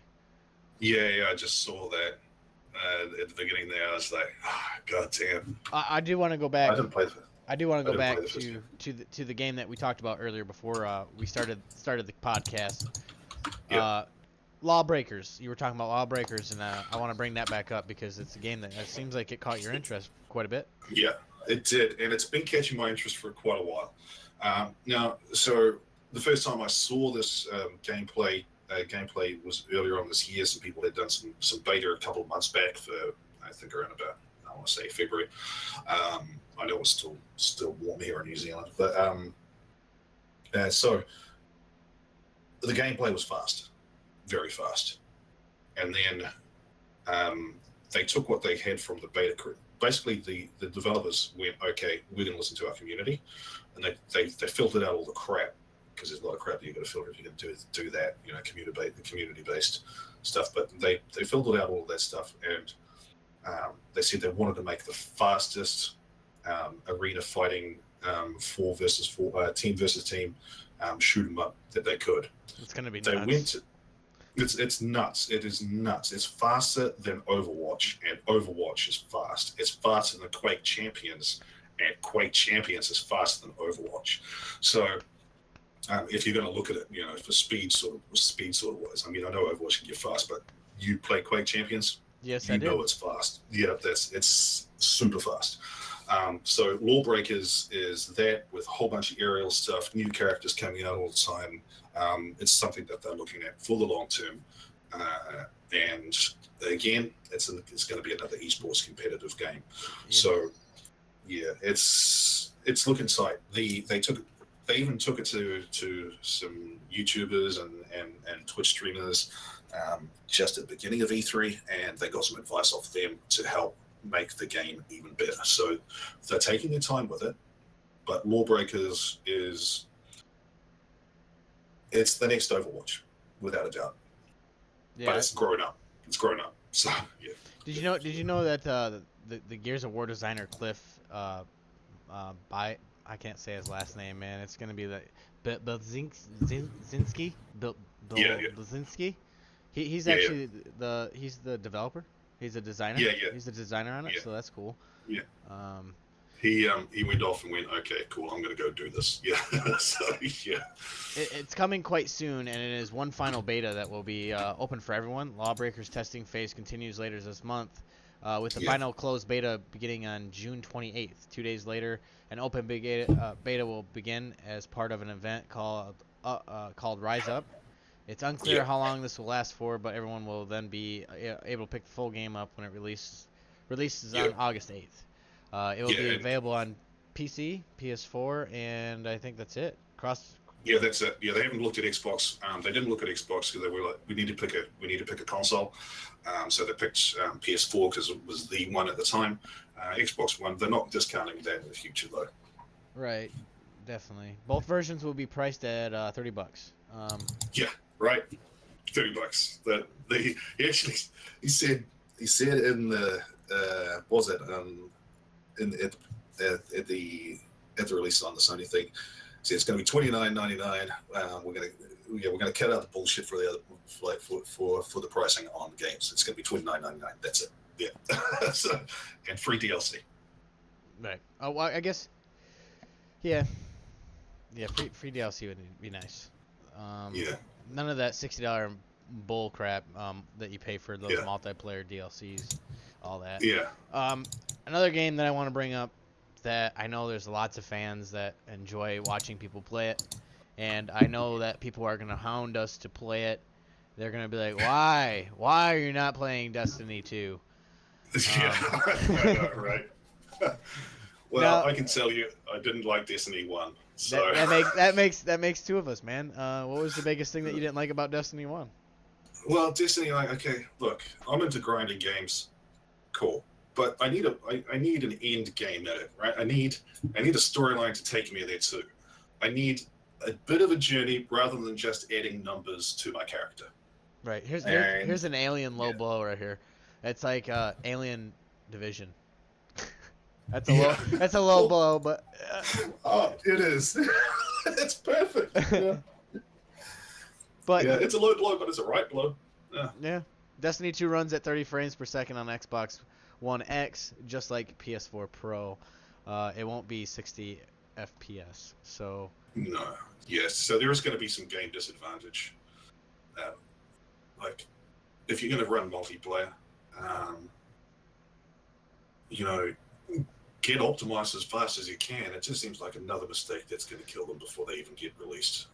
Yeah, I just saw that at the beginning there. I was like, god damn. I do want to go back. I didn't play I do want to go back to the game that we talked about earlier before we started the podcast. Yeah. Lawbreakers. You were talking about Lawbreakers, and I want to bring that back up because it's a game that it seems like it caught your interest quite a bit. Yeah, it did, and it's been catching my interest for quite a while. Now, so the first time I saw this gameplay was earlier on this year. Some people had done some beta a couple of months back for, I think, around about, I want to say February. I know it's still warm here in New Zealand, but so the gameplay was fast, very fast, and then they took what they had from the beta. Basically, the developers went, okay, we're going to listen to our community, and they filtered out all the crap, because there's a lot of crap that you've got to filter if you're going to do that, community-based stuff. But they filtered out all of that stuff, and they said they wanted to make the fastest arena fighting 4 versus 4, team versus team shoot 'em up that they could. It's gonna be They nuts. went to, it's nuts. It is nuts. It's faster than Overwatch, and Overwatch is fast. It's faster than Quake Champions, and Quake Champions is faster than Overwatch. So if you're going to look at it, for speed sort of wise, I mean, I know Overwatch can get fast, but you play Quake Champions, Yes, you I do. know it's fast. Yeah, it's super fast. So Lawbreakers is that with a whole bunch of aerial stuff, new characters coming out all the time. It's something that they're looking at for the long term. And again, it's going to be another esports competitive game. Yeah. So yeah, it's looking tight. They even took it to some YouTubers and Twitch streamers just at the beginning of E3, and they got some advice off them to help make the game even better. So they're taking their time with it, but Lawbreakers it's the next Overwatch, without a doubt. Yeah. But it's grown up. So yeah. Did you know that the Gears of War designer Cliff I can't say his last name, man. It's gonna be like Belzinski. Belzinski. He's actually he's the developer. He's a designer. Yeah. He's the designer on it, Yeah. so that's cool. Yeah. He went off and went, okay, cool, I'm gonna go do this. Yeah. So yeah. It's coming quite soon, and it is one final beta that will be open for everyone. Lawbreakers testing phase continues later this month, with the final closed beta beginning on June 28th. 2 days later, an open beta will begin as part of an event called Rise Up. It's unclear how long this will last for, but everyone will then be able to pick the full game up when it releases on August 8th. It will be available on PC, PS4, and I think that's it. Yeah, that's it. Yeah, they haven't looked at Xbox. They didn't look at Xbox because they were like, we need to pick a console. So they picked PS4 because it was the one at the time. Xbox One, they're not discounting that in the future though. Right, definitely. Both versions will be priced at $30. Yeah, right. $30. That he said in the at the release on the Sony thing. See, it's going to be $29.99. We're gonna cut out the bullshit for the other for the pricing on games. It's going to be $29.99. That's it. Yeah. So, and free DLC. Right. Oh, well, I guess. Yeah. Yeah. Free DLC would be nice. Yeah. None of that $60 bull crap that you pay for those multiplayer DLCs, all that. Yeah. Another game that I want to bring up that I know there's lots of fans that enjoy watching people play it, and I know that people are going to hound us to play it. They're going to be like, why? Why are you not playing Destiny 2? Yeah, I know, right? Well, now, I can tell you, I didn't like Destiny 1. So that makes two of us, man. What was the biggest thing that you didn't like about Destiny 1? Well, Destiny, okay, look, I'm into grinding games. Cool. But I need an end game in it, right? I need a storyline to take me there too. I need a bit of a journey rather than just adding numbers to my character. Right. Here's an alien low blow right here. It's like Alien Division. That's a low blow, but oh, it is. It's perfect. Yeah. But yeah, it's a low blow, but it's a right blow. Yeah. Destiny 2 runs at 30 frames per second on Xbox One X, just like PS4 Pro. It won't be 60 FPS. So no. Yes. So there is going to be some game disadvantage. like if you're going to run multiplayer, you know, get optimized as fast as you can. It just seems like another mistake that's going to kill them before they even get released.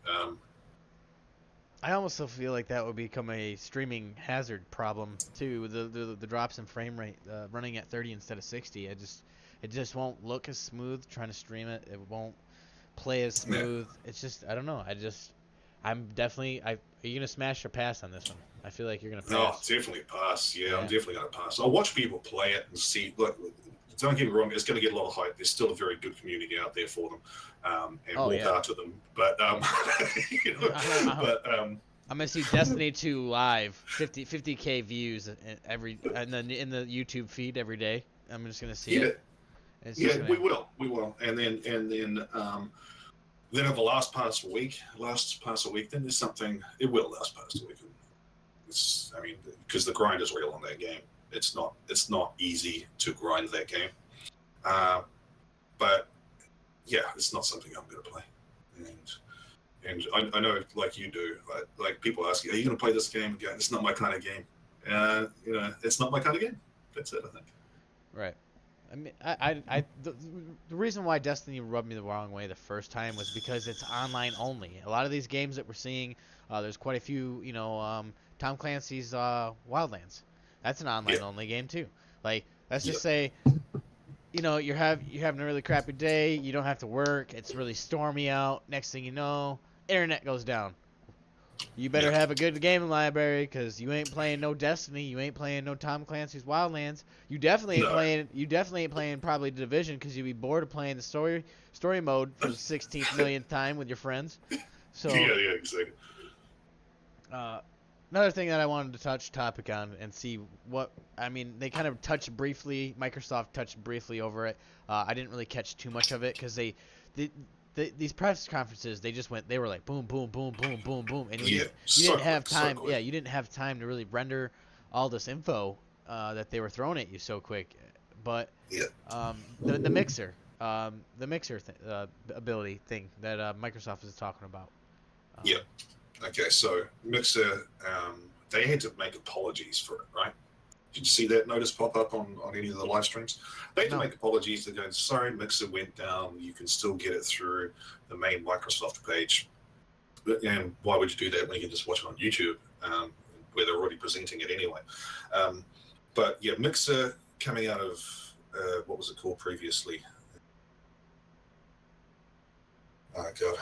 I almost feel like that would become a streaming hazard problem too. The drops in frame rate, running at 30 instead of 60. It just won't look as smooth trying to stream it. It won't play as smooth. Yeah. It's just I don't know. I'm definitely. Are you gonna smash or pass on this one? I feel like you're gonna pass. No, definitely pass. Yeah, I'm definitely gonna pass. I'll watch people play it and see. Look, don't get me wrong. It's going to get a lot of hype. There's still a very good community out there for them, and more power to them. But you know, I'm gonna see Destiny 2 live, 50K views in the YouTube feed every day. I'm just gonna see it. We will, and then over the last past week, then there's something. It will last past a week. Because the grind is real on that game. It's not easy to grind that game, but yeah, it's not something I'm going to play. And I know, like you do, like people ask you, "Are you going to play this game again?" It's not my kind of game. You know, it's not my kind of game. That's it, I think. Right. I mean, the reason why Destiny rubbed me the wrong way the first time was because it's online only. A lot of these games that we're seeing, there's quite a few, Tom Clancy's Wildlands. That's an online only game too. Like, let's just say, you're having a really crappy day. You don't have to work. It's really stormy out. Next thing you know, internet goes down. You better have a good gaming library, because you ain't playing no Destiny. You ain't playing no Tom Clancy's Wildlands. You definitely ain't playing. You definitely ain't playing probably Division, because you'd be bored of playing the story mode for the 16th millionth time with your friends. So yeah, exactly. Another thing that I wanted to touch topic on and see they kind of Microsoft touched briefly over it. I didn't really catch too much of it, because these press conferences, they were like boom, boom, boom, boom, boom, boom, and you didn't have time. Yeah, you didn't have time to really render all this info that they were throwing at you so quick. But the mixer, ability thing that Microsoft is talking about. Okay, so Mixer, they had to make apologies for it, right? Did you see that notice pop up on any of the live streams? They had to make apologies. They're going, sorry, Mixer went down. You can still get it through the main Microsoft page. And why would you do that when you can just watch it on YouTube, where they're already presenting it anyway? But yeah, Mixer coming out of, what was it called previously? Oh, God.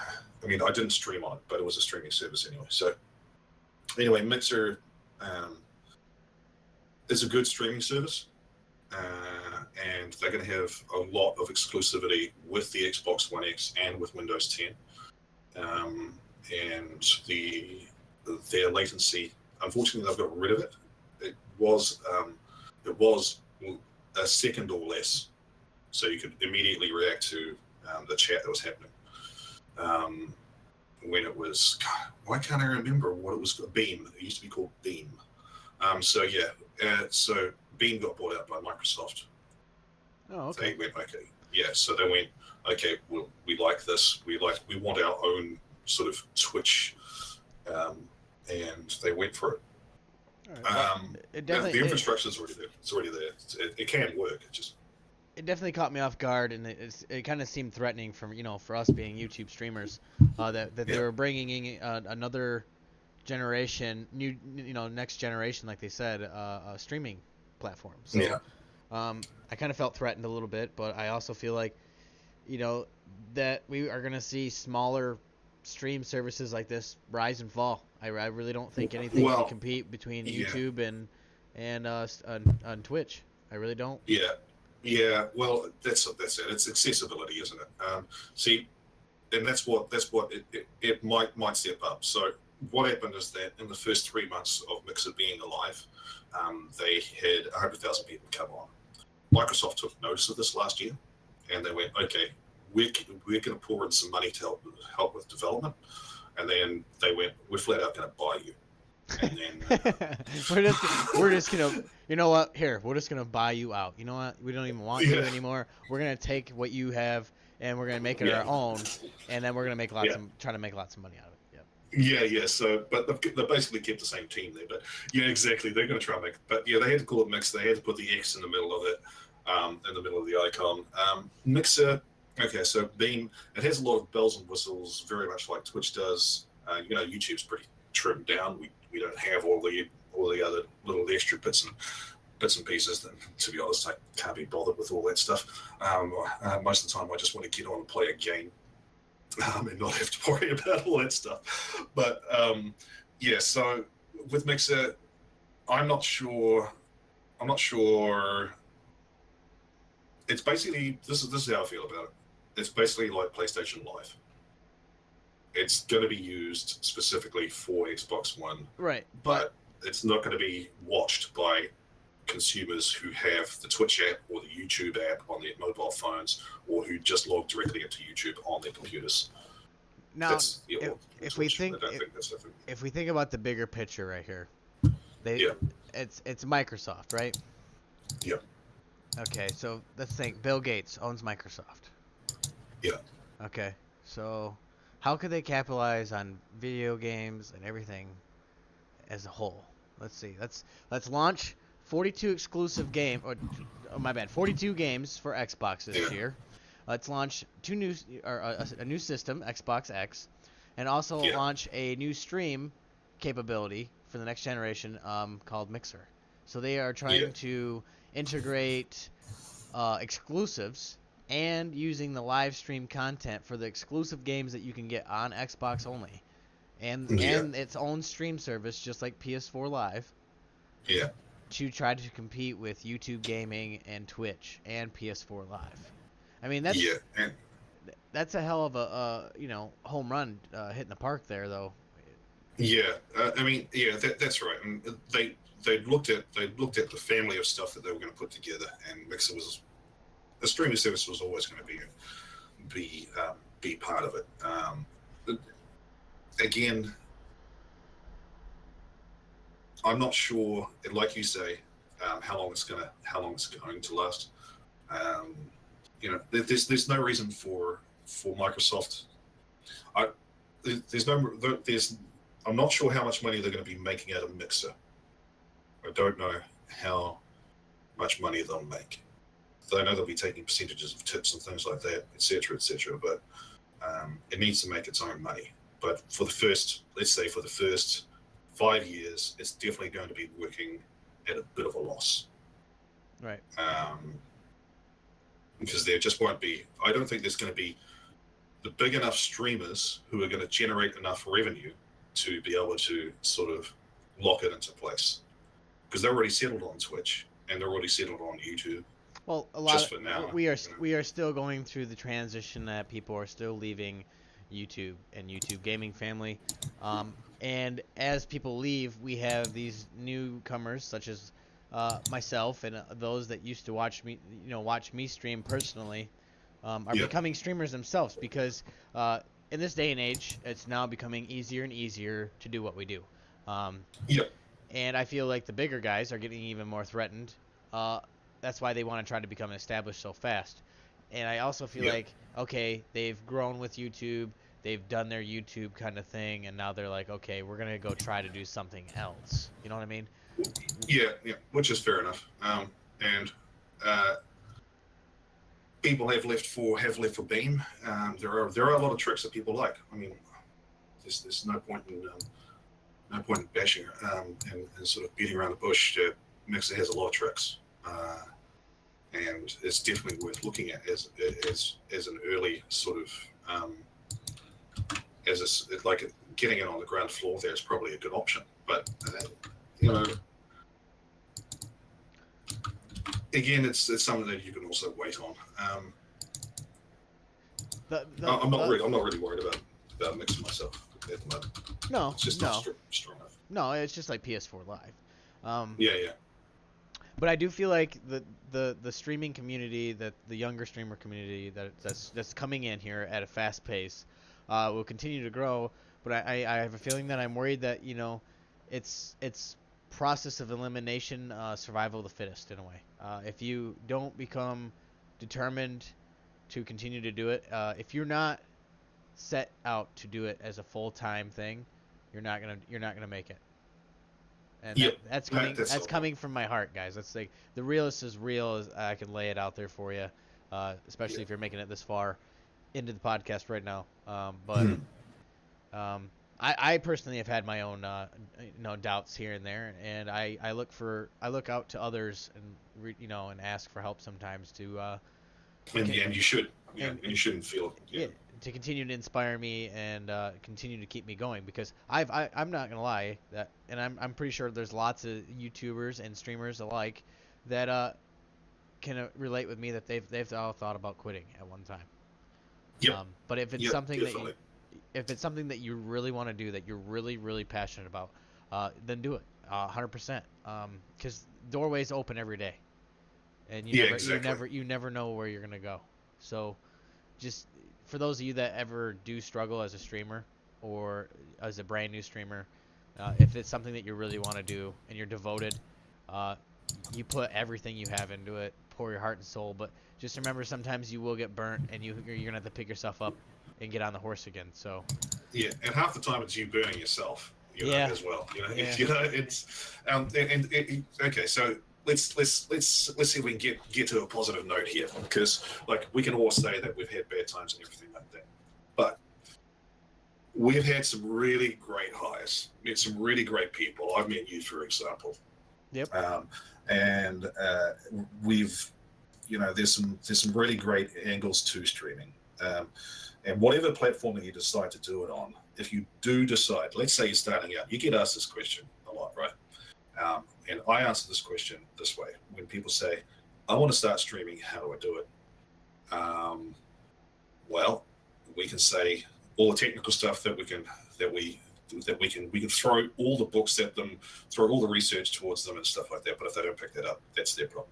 I mean, I didn't stream on it, but it was a streaming service anyway. So anyway, Mixer is a good streaming service, and they're going to have a lot of exclusivity with the Xbox One X and with Windows 10. And their latency, unfortunately, they've got rid of it. It was a second or less, so you could immediately react to the chat that was happening. When it was, God, why can't I remember what it was? Beam. It used to be called Beam. So Beam got bought out by Microsoft. Oh, okay. They went, okay, yeah. So they went, okay, well, we like this. We want our own sort of Twitch, and they went for it. All right. The infrastructure is already there. It's already there. It can work. It definitely caught me off guard, and it kind of seemed threatening for us being YouTube streamers, that they were bringing in another generation, next generation, like they said, a streaming platform. So I kind of felt threatened a little bit, but I also feel like, that we are gonna see smaller stream services like this rise and fall. I really don't think anything can compete between YouTube and on Twitch. I really don't. Yeah, well, that's it. It's accessibility, isn't it? And that's what it might step up. So what happened is that in the first 3 months of Mixer being alive, they had 100,000 people come on. Microsoft took notice of this last year, and they went, okay, we're going to pour in some money to help with development, and then they went, we're flat out going to buy you. And then we're just gonna, you know what? Here, we're just gonna buy you out. You know what? We don't even want you anymore. We're gonna take what you have and we're gonna make it our own, and then we're gonna make try to make lots of money out of it. Yeah. So, but they've basically kept the same team there. But yeah, exactly. They're going to try and make. But yeah, they had to call it Mix. They had to put the X in the middle of it, in the middle of the icon. Mixer. Okay, so Beam. It has a lot of bells and whistles, very much like Twitch does. YouTube's pretty trimmed down. We don't have all the other little extra bits and pieces. That, to be honest, I can't be bothered with all that stuff. Most of the time, I just want to get on and play a game. And not have to worry about all that stuff. But yeah, so with Mixer, I'm not sure. It's basically this is how I feel about it. It's basically like PlayStation Live. It's going to be used specifically for Xbox One, Right, but it's not going to be watched by consumers who have the Twitch app or the YouTube app on their mobile phones, or who just log directly into YouTube on their computers. now if we think if we think about the bigger picture right here, it's Microsoft, right? Yeah. Okay, so let's think. Bill Gates owns Microsoft. Yeah. Okay, so how could they capitalize on video games and everything as a whole? Let's see. Let's launch 42 exclusive 42 games for Xbox this year. Let's launch a new system, Xbox X, and also launch a new stream capability for the next generation called Mixer. So they are trying to integrate exclusives and using the live stream content for the exclusive games that you can get on Xbox only, and its own stream service, just like PS4 Live. Yeah. To try to compete with YouTube Gaming and Twitch and PS4 Live. I mean, that's a hell of a home run hitting the park there, though. Yeah, that's right. And they looked at the family of stuff that they were going to put together, and Mixer was a streaming service was always going to be part of it. Again, I'm not sure, like you say, how long it's going to last. There's no reason for Microsoft. I'm not sure how much money they're going to be making out of Mixer. I don't know how much money they'll make. I know they'll be taking percentages of tips and things like that, etc., etc. But it needs to make its own money. But for the first 5 years, it's definitely going to be working at a bit of a loss. Right. Because there just won't be. I don't think there's going to be the big enough streamers who are going to generate enough revenue to be able to sort of lock it into place. Because they're already settled on Twitch and they're already settled on YouTube. Well, for now, we are still going through the transition that people are still leaving YouTube and YouTube gaming family, and as people leave, we have these newcomers such as myself and those that used to watch me stream personally, are becoming streamers themselves because in this day and age, it's now becoming easier and easier to do what we do. And I feel like the bigger guys are getting even more threatened. That's why they want to try to become established so fast. And I also feel like, okay, they've grown with YouTube, they've done their YouTube kind of thing, and now they're like, okay, we're going to go try to do something else. You know what I mean? Yeah, which is fair enough. And people have left for Beam. There are a lot of tricks that people like. I mean, there's no point in bashing and sort of beating around the bush. Mixer has a lot of tricks. And it's definitely worth looking at as an early sort of like getting it on the ground floor. There is probably a good option, but again, it's something that you can also wait on. I'm not really worried about Mixer myself at the moment. No, it's just not strong enough. No, it's just like PS4 Live. Yeah. But I do feel like the streaming community, that the younger streamer community that's coming in here at a fast pace, will continue to grow. But I have a feeling that I'm worried that it's process of elimination, survival of the fittest in a way. If you don't become determined to continue to do it, if you're not set out to do it as a full-time thing, you're not gonna make it. And Yep. that's coming from my heart, guys. That's like the realest as real as I can lay it out there for you, especially if you're making it this far into the podcast right now. But I personally have had my own doubts here and there, and I look out to others and and ask for help sometimes to and you should, and and you shouldn't feel to continue to inspire me and continue to keep me going, because I'm not gonna lie that, and I'm pretty sure there's lots of YouTubers and streamers alike that can relate with me that they've all thought about quitting at one time. Yep. But if it's Yep, something definitely. if it's something that you really want to do, that you're really passionate about, then do it 100%. Because doorways open every day, and Exactly. you never know where you're gonna go. So just for those of you that ever do struggle as a streamer or as a brand new streamer, if it's something that you really want to do and you're devoted, uh, you put everything you have into it, pour your heart and soul. But just remember, sometimes you will get burnt, and you're gonna have to pick yourself up and get on the horse again. So Yeah, and half the time it's you burning yourself, yeah, as well. yeah, It's okay. So let's see if we can get to a positive note here, because like we can all say that we've had bad times and everything like that, but we've had some really great highs, met some really great people. I've met you, for example, yep, and we've there's some really great angles to streaming. And whatever platform that you decide to do it on, if you do decide, let's say you're starting out, you get asked this question a lot, right? And I answer this question this way: when people say, "I want to start streaming, how do I do it?" Well, we can say all the technical stuff that we can throw all the books at them, throw all the research towards them and stuff like that. But if they don't pick that up, that's their problem.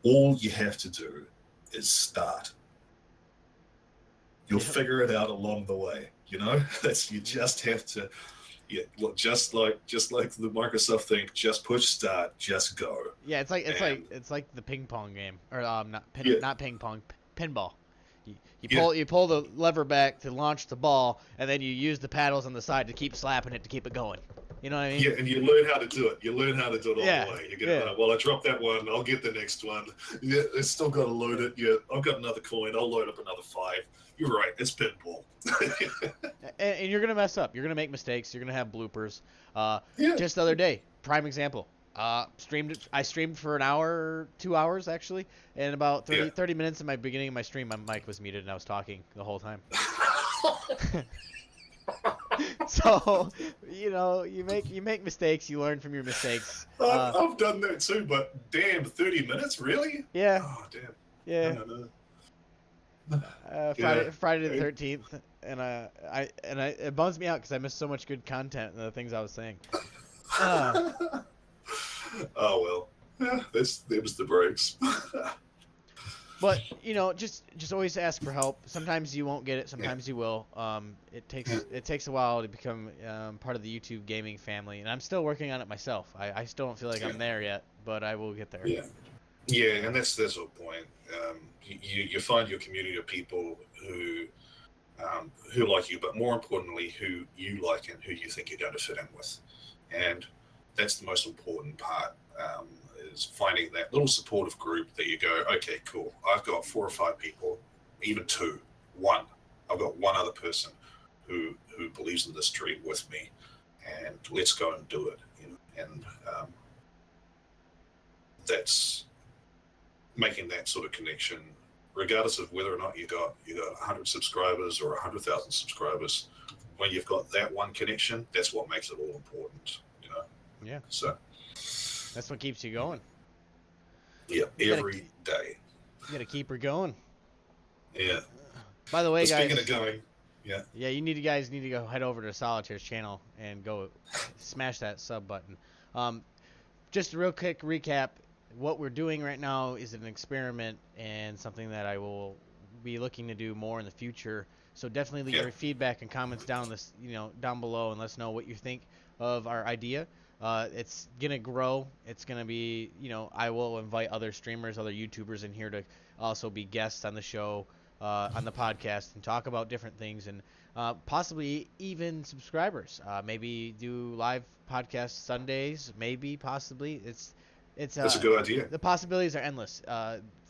All you have to do is start. You'll figure it out along the way. That's you just have to. Yeah, look, just like the Microsoft thing, just push start, just go. yeah. It's like the ping pong game, or Yeah, not ping pong, pinball. yeah, You pull the lever back to launch the ball, and then you use the paddles on the side to keep slapping it to keep it going. You know what I mean? yeah, and you learn how to do it. You learn how to do it all Yeah, the way. You're yeah. gonna, well, I dropped that one, I'll get the next one. Yeah, it's still got to load it. Yeah, I've got another coin, I'll load up another 5. You're right, it's pinball. And you're gonna mess up. You're gonna make mistakes. You're gonna have bloopers. Yeah, Just the other day, prime example. I streamed for an hour, 2 hours actually, and about yeah. 30 minutes in my beginning of my stream, my mic was muted and I was talking the whole time. So, you make mistakes. You learn from your mistakes. I've done that too, but damn, 30 minutes, really? Yeah, Oh, damn. yeah. No, no. Yeah. Friday the 13th, and it bums me out because I missed so much good content and the things I was saying. Uh, Oh well, yeah, it was the breaks. but just always ask for help. Sometimes you won't get it. Sometimes you will. It takes a while to become part of the YouTube gaming family, and I'm still working on it myself. I still don't feel like I'm there yet, but I will get there. Yeah, yeah, and that's the point. You find your community of people who like you, but more importantly, who you like and who you think you're going to fit in with, and that's the most important part. Is finding that little supportive group that you go, okay, cool. I've got 4 or 5 people, even 2, 1. I've got one other person who believes in this dream with me, and let's go and do it. And that's making that sort of connection, regardless of whether or not you got 100 subscribers or 100,000 subscribers. When you've got that one connection, that's what makes it all important. Yeah. So That's what keeps you going. yeah, You gotta- every day. You gotta keep her going. Yeah. By the way, But guys. speaking of going, yeah, Yeah, you guys need to go head over to Solitaire's channel and go smash that sub button. Just a real quick recap. What we're doing right now is an experiment and something that I will be looking to do more in the future. So definitely leave your feedback and comments down down below, and let us know what you think of our idea. It's gonna grow. It's gonna be, I will invite other streamers, other YouTubers in here to also be guests on the show. on the podcast and talk about different things and possibly even subscribers. Maybe do live podcasts Sundays. Maybe possibly That's a good idea. the possibilities are endless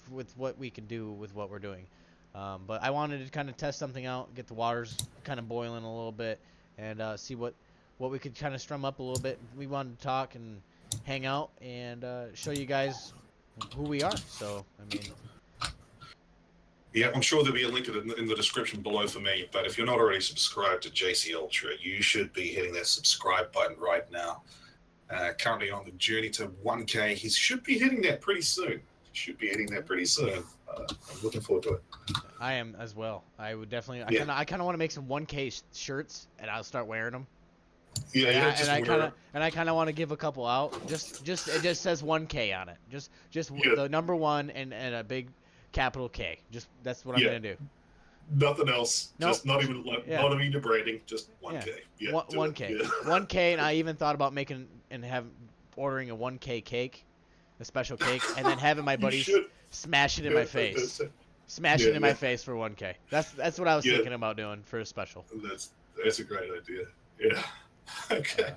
with what we can do with what we're doing. But I wanted to kind of test something out, get the waters kind of boiling a little bit, and see what we could kind of strum up a little bit. We wanted to talk and hang out and show you guys who we are. So, I mean, Yeah, I'm sure there'll be a link in the description below for me. But if you're not already subscribed to JC Ultra, you should be hitting that subscribe button right now. Currently on the journey to 1K. He should be hitting that pretty soon. I'm looking forward to it. I am as well. I would definitely. Yeah. I kind of want to make some 1K shirts, and I'll start wearing them. Yeah, And I kind of want to give a couple out. Just it just says 1K on it. Just the number 1 and a big capital K. Just that's what I'm gonna do. Nothing else. Nope. Just not even your branding. Just 1K. Yeah. 1K. 1K, and I even thought about making and ordering a 1K cake, a special cake, and then having my buddies smash it in my face. Smash it in my face for 1K. That's what I was thinking about doing for a special. That's a great idea. Yeah. Okay.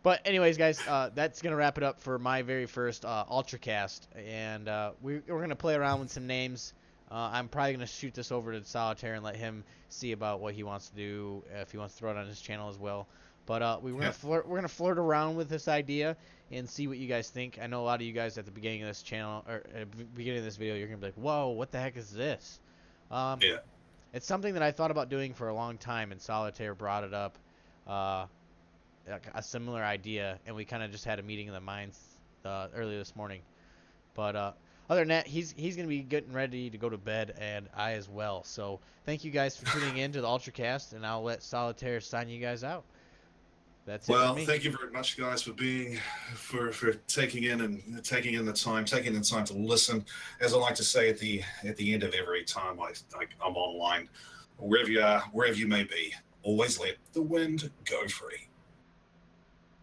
But anyways, guys, that's gonna wrap it up for my very first UltraCast, and we're gonna play around with some names. I'm probably gonna shoot this over to Solitaire and let him see about what he wants to do, if he wants to throw it on his channel as well. But we're gonna flirt around with this idea and see what you guys think. I know a lot of you guys at the beginning of this channel or at the beginning of this video, you're gonna be like, "Whoa, what the heck is this?" It's something that I thought about doing for a long time, and Solitaire brought it up. A similar idea, and we kind of just had a meeting of the minds earlier this morning. But other than that, he's gonna be getting ready to go to bed, and I as well. So thank you guys for tuning in to the UltraCast, and I'll let Solitaire sign you guys out. That's it for me. Thank you very much, guys, for taking in the time to listen. As I like to say at the end of every time I'm online, wherever you are, wherever you may be, always let the wind go free.